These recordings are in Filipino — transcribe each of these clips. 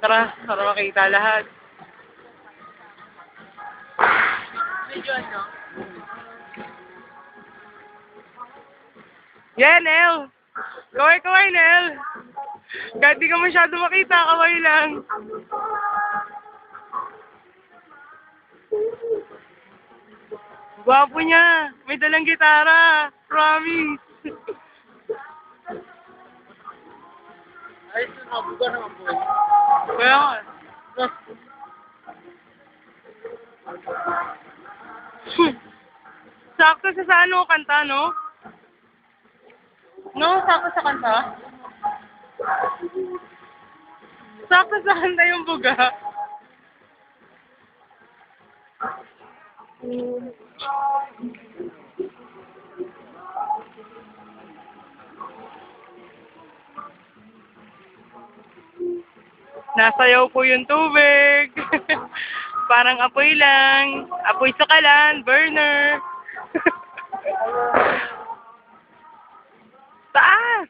Tara, para makita lahat. Medyo ano? Yeah, Nel! Kaway, Nel! Kahit di ka masyado makita, kaway lang. Gwapo niya! May dalang gitara! Promise! Ayos na, mabuga naman po. Kaya nga. Sakto sa ano, kanta, no? No, sakto sa kanta. Sakto sa kanta yung buga. Nasayaw po yung tubig. Parang apoy lang. Apoy sa kalan, burner. Taas!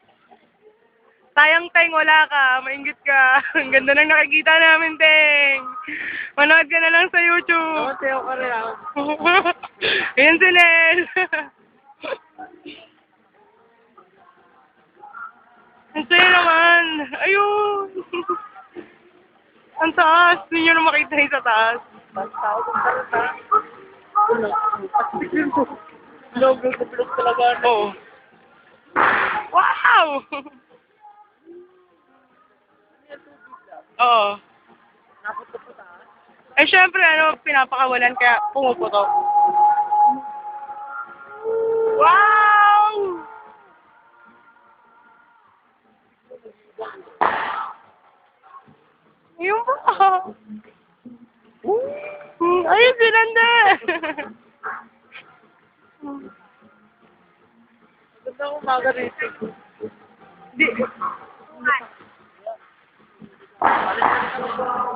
Sayang, Teng, wala ka. Mainggit ka. Ang ganda ng nakikita namin, Teng. Manood ka na lang sa YouTube. Sayo ka rin ako. Ayan si Nel. Ang saya naman. Ayun. Ang taas. Hindi nyo na makita yung sa taas. Basta ako kung salita. Ano? Bilog talaga. Oo. Wow! Oo. Naputo-puta. Eh, syempre, pinapakawalan kaya pumuputok. Wow! Yung ba? Ayun, sinanda! Ganda akong umaga rito. Di.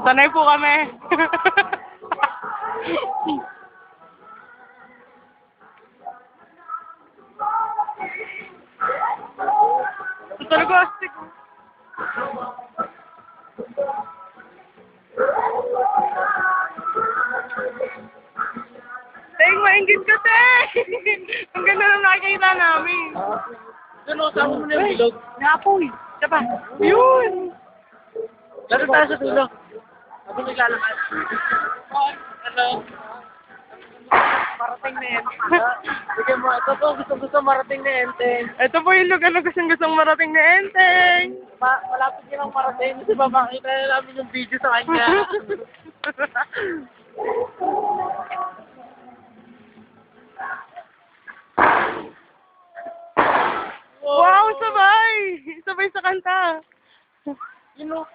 Sanay po kami. Ito talaga astig. Teng, maingit ka, Teng! Ang ganda na nakikita namin. Ano, sama mo na yung bilog. Napoy! Isa pa. Yun! Laro tayo sa dulo. Ako naglalakad. Ano? Marating na yan. Bigyan mo, ito po, gusto marating na Enteng. Ito po yung lugar na gustong marating na Enteng. Malapit niya lang marating kasi babakita na namin yung video sa kanya. Wow, sabay! Sabay sa kanta. You know,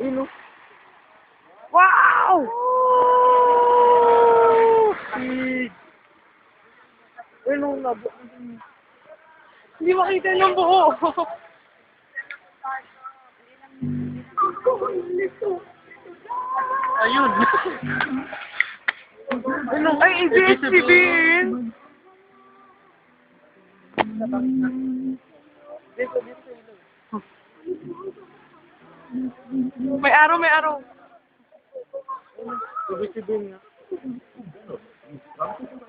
Ino. Wow! Ino nga. Hindi makita ng buo. Ayun. Ay, ABS-CBN. Dito. May araw. Ibig-ibig nga.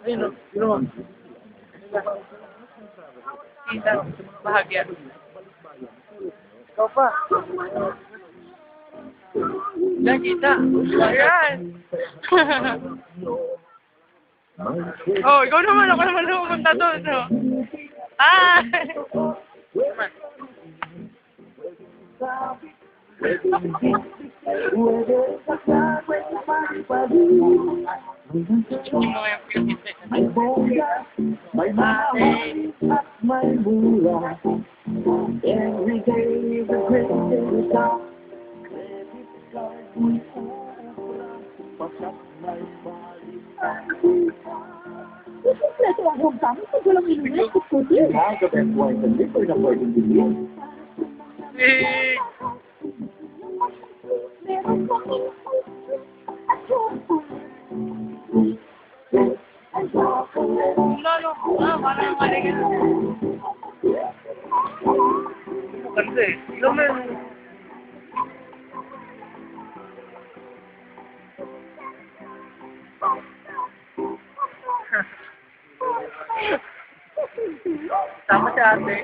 Ayun o. Yun o. Kita, bahagya. Ikaw pa. Yan kita. Ayan. Oh, ikaw naman. Ako naman pupunta doon. No? Ah! May bongga, may mahal at may mura. Every day is a great day to stop. Credit card mo'y ubra, pasak may balik ang kita. Ito ang home kami, kung walang inulit, kukutin. Mga kabet wines and liquor na pwedeng bilhin. Sig! Parang maligyan. Kasi, naman. Tama si ate.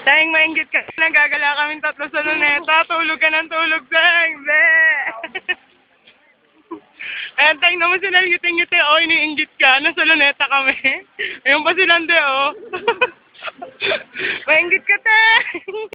Teng, maingit ka. Nagagala kami tatlo sa luneta. Tulog ka ng tulog, Teng. Be! Ayan, Teng, naman sila ngiti-ngiti. Oh, iniinggit ka. Nasa luneta kami. Ayun pa silang de, oh. Maingit ka, Teng!